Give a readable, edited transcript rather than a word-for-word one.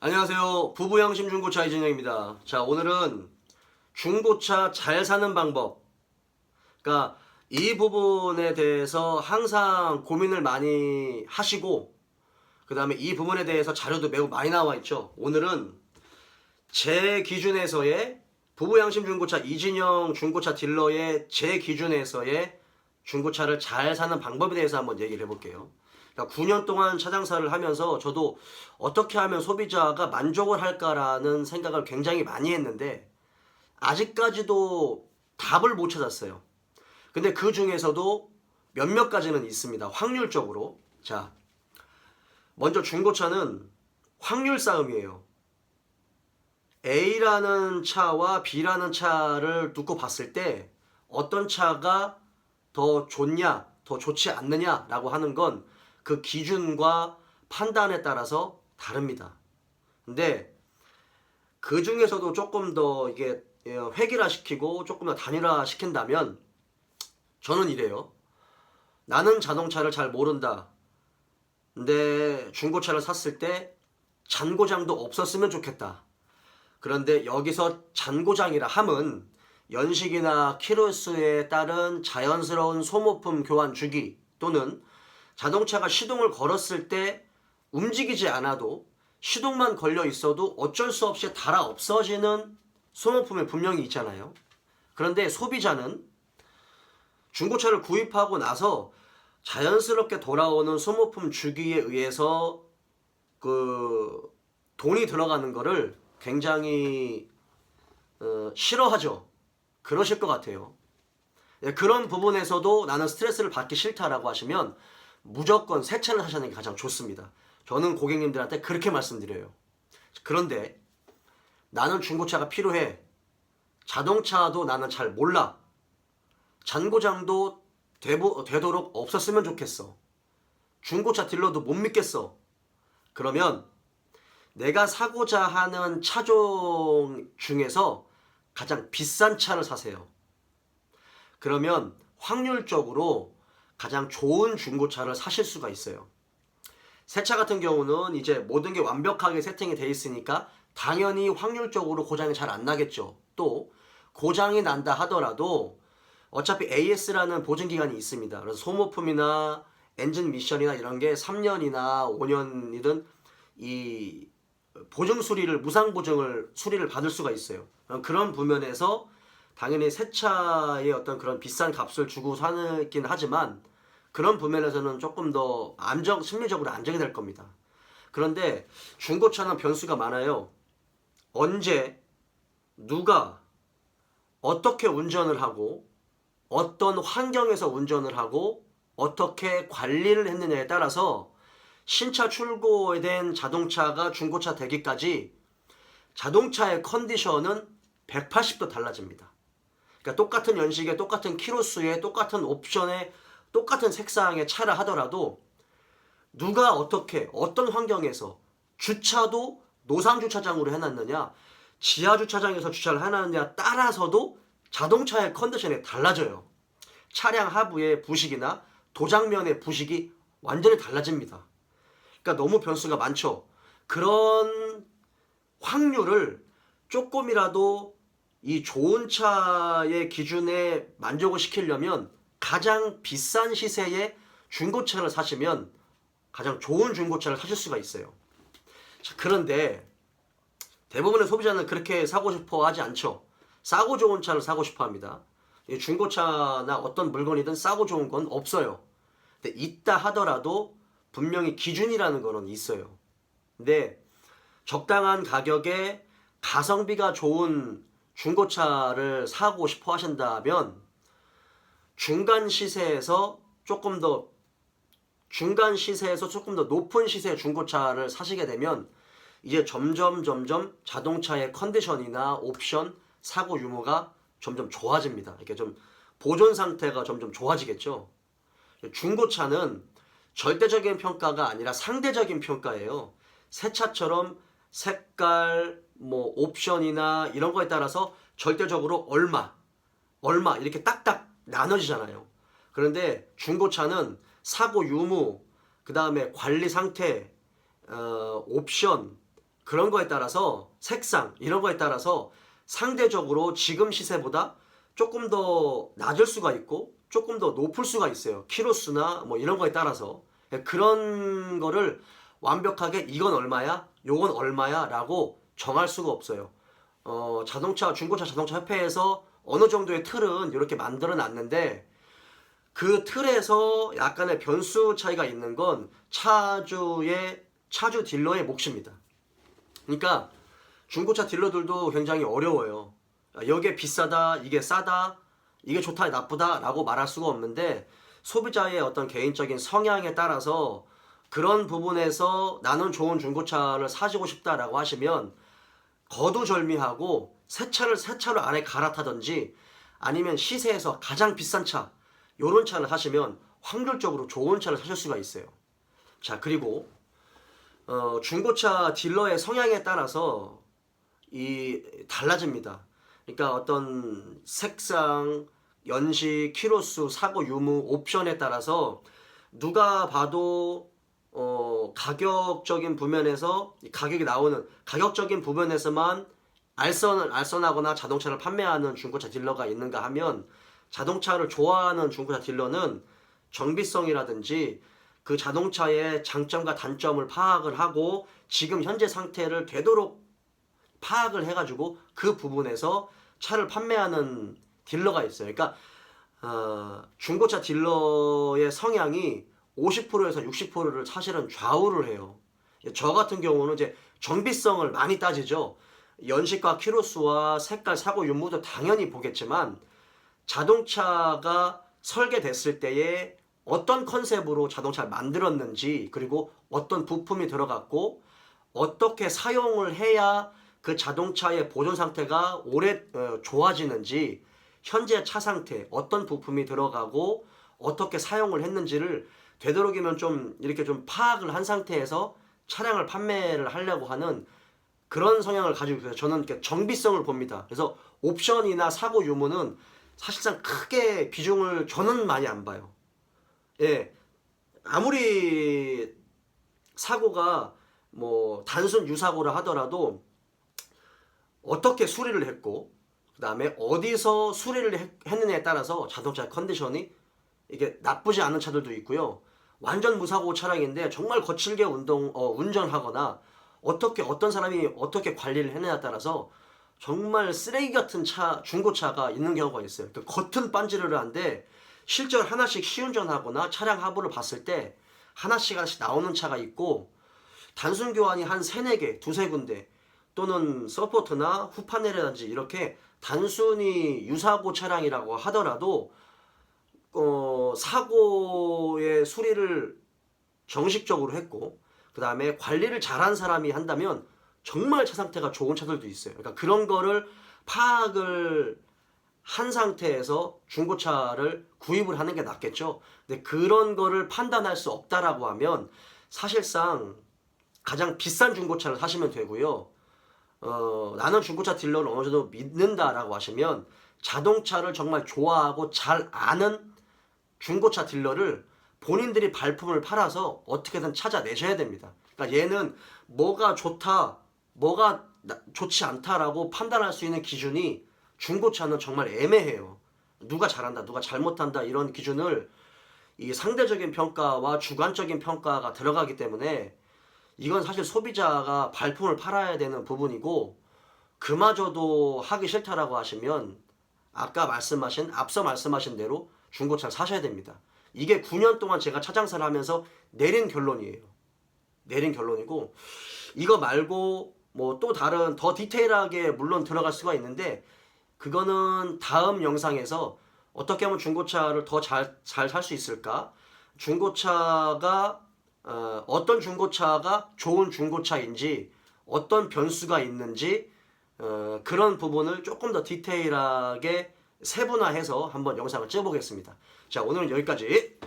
안녕하세요. 부부양심 중고차 이진영입니다. 자, 오늘은 중고차 잘 사는 방법. 그러니까 이 부분에 대해서 항상 고민을 많이 하시고, 그 다음에 이 부분에 대해서 자료도 매우 많이 나와 있죠. 오늘은 제 기준에서의 부부양심 중고차 이진영 중고차 딜러의 제 기준에서의 중고차를 잘 사는 방법에 대해서 한번 얘기를 해볼게요. 그러니까 9년 동안 차장사를 하면서 저도 어떻게 하면 소비자가 만족을 할까라는 생각을 굉장히 많이 했는데 아직까지도 답을 못 찾았어요. 근데 그 중에서도 몇몇 가지는 있습니다. 확률적으로. 자, 먼저 중고차는 확률 싸움이에요. A라는 차와 B라는 차를 두고 봤을 때 어떤 차가 더 좋냐, 더 좋지 않느냐라고 하는 건 그 기준과 판단에 따라서 다릅니다. 근데 그 중에서도 조금 더 이게 획일화시키고 조금 더 단일화 시킨다면 저는 이래요. 나는 자동차를 잘 모른다. 근데 중고차를 샀을 때 잔고장도 없었으면 좋겠다. 그런데 여기서 잔고장이라 함은 연식이나 키로수에 따른 자연스러운 소모품 교환 주기 또는 자동차가 시동을 걸었을 때 움직이지 않아도 시동만 걸려 있어도 어쩔 수 없이 달아 없어지는 소모품이 분명히 있잖아요. 그런데 소비자는 중고차를 구입하고 나서 자연스럽게 돌아오는 소모품 주기에 의해서 그 돈이 들어가는 거를 굉장히 싫어하죠. 그러실 것 같아요. 그런 부분에서도 나는 스트레스를 받기 싫다라고 하시면 무조건 새 차를 사시는 게 가장 좋습니다. 저는 고객님들한테 그렇게 말씀드려요. 그런데 나는 중고차가 필요해. 자동차도 나는 잘 몰라. 잔고장도 되도록 없었으면 좋겠어. 중고차 딜러도 못 믿겠어. 그러면 내가 사고자 하는 차종 중에서 가장 비싼 차를 사세요. 그러면 확률적으로 가장 좋은 중고차를 사실 수가 있어요. 새 차 같은 경우는 이제 모든 게 완벽하게 세팅이 돼 있으니까 당연히 확률적으로 고장이 잘 안 나겠죠. 또 고장이 난다 하더라도 어차피 AS라는 보증기간이 있습니다. 그래서 소모품이나 엔진 미션이나 이런 게 3년이나 5년이든 이 보증 수리를 무상 보증을 수리를 받을 수가 있어요. 그런 부면에서 당연히 새 차의 어떤 그런 비싼 값을 주고 사긴 하지만 그런 부면에서는 조금 더 심리적으로 안정이 될 겁니다. 그런데 중고차는 변수가 많아요. 언제, 누가, 어떻게 운전을 하고, 어떤 환경에서 운전을 하고, 어떻게 관리를 했느냐에 따라서 신차 출고에 된 자동차가 중고차 되기까지 자동차의 컨디션은 180도 달라집니다. 그러니까 똑같은 연식에 똑같은 키로수에 똑같은 옵션에 똑같은 색상의 차를 하더라도 누가 어떻게 어떤 환경에서 주차도 노상 주차장으로 해놨느냐 지하 주차장에서 주차를 해놨느냐 따라서도 자동차의 컨디션이 달라져요. 차량 하부의 부식이나 도장면의 부식이 완전히 달라집니다. 그러니까 너무 변수가 많죠. 그런 확률을 조금이라도 이 좋은 차의 기준에 만족을 시키려면 가장 비싼 시세의 중고차를 사시면 가장 좋은 중고차를 사실 수가 있어요. 자, 그런데 대부분의 소비자는 그렇게 사고 싶어 하지 않죠. 싸고 좋은 차를 사고 싶어 합니다. 중고차나 어떤 물건이든 싸고 좋은 건 없어요. 근데 있다 하더라도 분명히 기준이라는 거는 있어요. 근데 적당한 가격에 가성비가 좋은 중고차를 사고 싶어 하신다면 중간 시세에서 조금 더 높은 시세의 중고차를 사시게 되면 이제 점점 자동차의 컨디션이나 옵션, 사고 유무가 점점 좋아집니다. 이렇게 좀 보존 상태가 점점 좋아지겠죠. 중고차는 절대적인 평가가 아니라 상대적인 평가예요. 새 차처럼 색깔, 옵션이나 이런 거에 따라서 절대적으로 얼마 이렇게 딱딱 나눠지잖아요. 그런데 중고차는 사고 유무, 그 다음에 관리 상태, 옵션 그런 거에 따라서 색상 이런 거에 따라서 상대적으로 지금 시세보다 조금 더 낮을 수가 있고 조금 더 높을 수가 있어요. 키로수나 뭐 이런 거에 따라서. 그런 거를 완벽하게 이건 얼마야? 요건 얼마야? 라고 정할 수가 없어요. 중고차 자동차 협회에서 어느 정도의 틀은 이렇게 만들어 놨는데 그 틀에서 약간의 변수 차이가 있는 건 차주 딜러의 몫입니다. 그러니까 중고차 딜러들도 굉장히 어려워요. 여기에 비싸다, 이게 싸다, 이게 좋다, 나쁘다 라고 말할 수가 없는데 소비자의 어떤 개인적인 성향에 따라서 그런 부분에서 나는 좋은 중고차를 사시고 싶다라고 하시면 거두절미하고 새 차를 안에 갈아타든지 아니면 시세에서 가장 비싼 차 요런 차를 사시면 확률적으로 좋은 차를 사실 수가 있어요. 자, 그리고 중고차 딜러의 성향에 따라서 달라집니다. 그러니까 어떤 색상, 연식, 키로수, 사고 유무, 옵션에 따라서 누가 봐도 가격적인 부면에서 가격이 나오는 가격적인 부분에서만 알선하거나 자동차를 판매하는 중고차 딜러가 있는가 하면 자동차를 좋아하는 중고차 딜러는 정비성이라든지 그 자동차의 장점과 단점을 파악을 하고 지금 현재 상태를 되도록 파악을 해가지고 그 부분에서 차를 판매하는 딜러가 있어요. 그러니까 중고차 딜러의 성향이 50%에서 60%를 사실은 좌우를 해요. 저 같은 경우는 이제 정비성을 많이 따지죠. 연식과 키로수와 색깔, 사고 유무도 당연히 보겠지만 자동차가 설계됐을 때에 어떤 컨셉으로 자동차를 만들었는지 그리고 어떤 부품이 들어갔고 어떻게 사용을 해야 그 자동차의 보존 상태가 오래 좋아지는지 현재 차 상태 어떤 부품이 들어가고 어떻게 사용을 했는지를 되도록이면 좀 이렇게 좀 파악을 한 상태에서 차량을 판매를 하려고 하는 그런 성향을 가지고 있어요. 저는 이렇게 정비성을 봅니다. 그래서 옵션이나 사고 유무는 사실상 크게 비중을 저는 많이 안 봐요. 예, 아무리 사고가 뭐 단순 유사고라 하더라도 어떻게 수리를 했고 그 다음에 어디서 수리를 했느냐에 따라서 자동차 컨디션이 이게 나쁘지 않은 차들도 있고요. 완전 무사고 차량인데 정말 거칠게 운전하거나 어떤 사람이 어떻게 관리를 했느냐에 따라서 정말 쓰레기 같은 중고차가 있는 경우가 있어요. 그 겉은 빤지르르한데 실제로 하나씩 시운전하거나 차량 하부를 봤을 때 하나씩 나오는 차가 있고 단순 교환이 한 세네 개, 두세 군데 또는 서포트나 후파넬이라든지 이렇게 단순히 유사고 차량이라고 하더라도 사고의 수리를 정식적으로 했고 그 다음에 관리를 잘한 사람이 한다면 정말 차 상태가 좋은 차들도 있어요. 그러니까 그런 거를 파악을 한 상태에서 중고차를 구입을 하는 게 낫겠죠. 근데 그런 거를 판단할 수 없다라고 하면 사실상 가장 비싼 중고차를 사시면 되고요. 나는 중고차 딜러를 어느 정도 믿는다라고 하시면 자동차를 정말 좋아하고 잘 아는 중고차 딜러를 본인들이 발품을 팔아서 어떻게든 찾아내셔야 됩니다. 그러니까 얘는 뭐가 좋다, 뭐가 좋지 않다라고 판단할 수 있는 기준이 중고차는 정말 애매해요. 누가 잘한다, 누가 잘못한다 이런 기준을 이 상대적인 평가와 주관적인 평가가 들어가기 때문에 이건 사실 소비자가 발품을 팔아야 되는 부분이고 그마저도 하기 싫다라고 하시면 앞서 말씀하신 대로 중고차를 사셔야 됩니다. 이게 9년 동안 제가 차 장사를 하면서 내린 결론이에요. 내린 결론이고 이거 말고 뭐 또 다른 더 디테일하게 물론 들어갈 수가 있는데 그거는 다음 영상에서 어떻게 하면 중고차를 더 잘 살 수 있을까? 어떤 중고차가 좋은 중고차인지 어떤 변수가 있는지 그런 부분을 조금 더 디테일하게 세분화해서 한번 영상을 찍어보겠습니다. 자, 오늘은 여기까지.